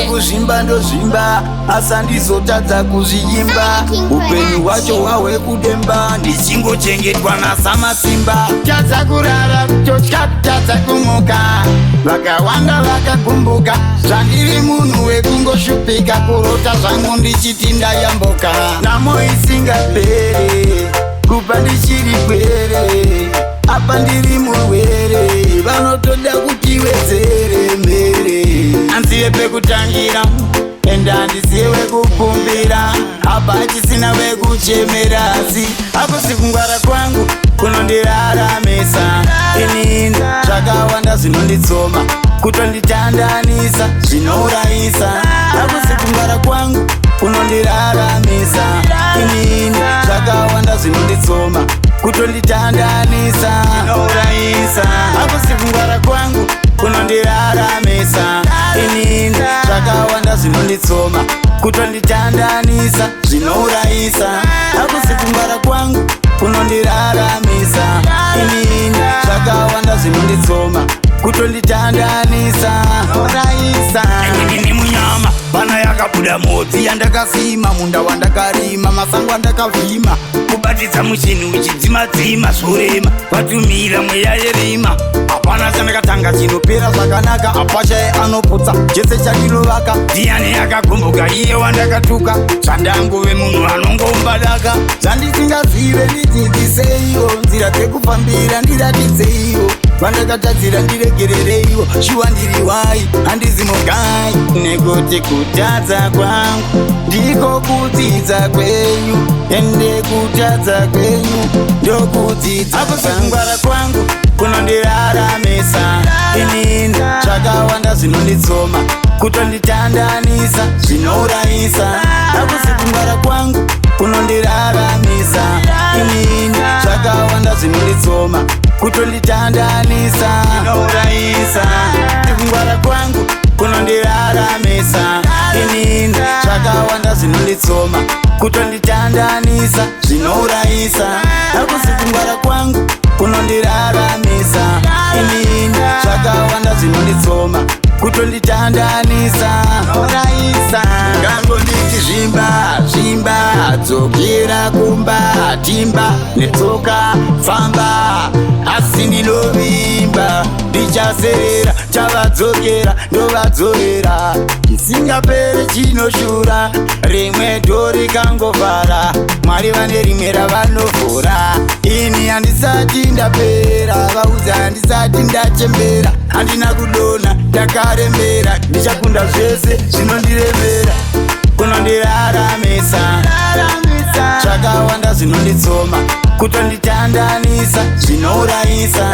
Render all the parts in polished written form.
kuzvimba ndozvimba asa ndizotadza kuzviimba upenyu hwacho hwahwe kudemba ndichingochengetwa nasamasimba tadza kurara kutotya tadza kumuka vakawanda vakagumbuka zvandiri munhu wekungoshupika kurota zvangu ndichiti ndayamboka namo isingapere kupa ndichiri kwere apa ndiri murwere vanotoda kuti wedzere mere anzive pekutangira ende handisiye wekukumbira apa hachisina wekuchemera asi apo sikungwara kwangu kunondiraramisa inini zvakawanda zvinonditsoma kutonditandanisa zvinourayisa apo sikungwara kwangu kunondiraramisa inini zvakawanda zvinonditsoma kutonditandanisa zvinourayisa apo sikungwara kwangu kunondiraramisa inini zvakawanda zvinonditsoma kutonditandanisa zvinourayisa apo sikungwara kwangu kunondiraramisa inini zvakawanda zvinonditsoma kutonditandanisa zvinourayisa inini munyama pana yakabuda mhodzi yandakasima munda wandakarima masango andakavhima kubatidza muchini uchidzima-dzima zvorema vatumira mweya yerima hapana chandakatanga chinopera zvakanaka apachai anoputsa chese chandinovaka ndiani akagomboka iye wandakatuka zvandangove munhu anongombadaka zvandisingazive ndidzidziseiwo nzira dzekufambira ndiratidzeiwo vandakatadzira ndiregerereiwo shuwa ndiri wai handizi mugai nekuti kutadza kwangu ndiko kudzidza kwenyu ende kutadza kwenyu ndokudzidza apo sikungwara kwangu kunondiraramisa inini zvakawanda zvinonditsoma kutonditandanisa zvinourayisa apo sikungwara kwangu kunondiraramisa inini zvakawanda zvinonditsoma kutonditandanisa zvinourayisa sikungwara kwangu kunondiraramisa inini zvakawanda zvinonditsoma kutonditandanisa zvinourayisa apo sikungwara kwangu kunondiraramisa inini zvakawanda zvinonditsoma kutonditandanisa zvinourayisa ngangonditi zvimba dzokera kumba timba netsoka famba asi ndinovimba ndichaserera chavadzokera ndovadzorera isingapere chinoshura rimwe dori kangovhara mwari vane rimwe ravanovhura ini handisati ndapera vaudza handisati ndachembera handina kudonha ndakarembera ndichakunda zvese zvinondiremera kunondiraramisa zvakawanda zvinonditsoma kutonditandanisa zvinourayisa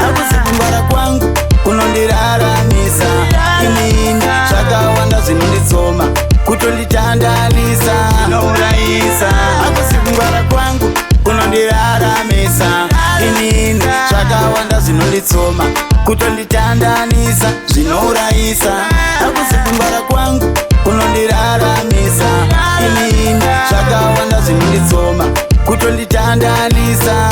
apo sikungwara kwangu kunondiraramisa inini zvakawanda zvinonditsoma kutonditandanisa zvinourayisa apo sikungwara kwangu kunondiraramisa inini zvakawanda zvinonditsoma kutonditandanisa zvinourayisa apo sikungwara kwangu kunondiraramisa inini zvakawanda zvinonditsoma kutonditandanisa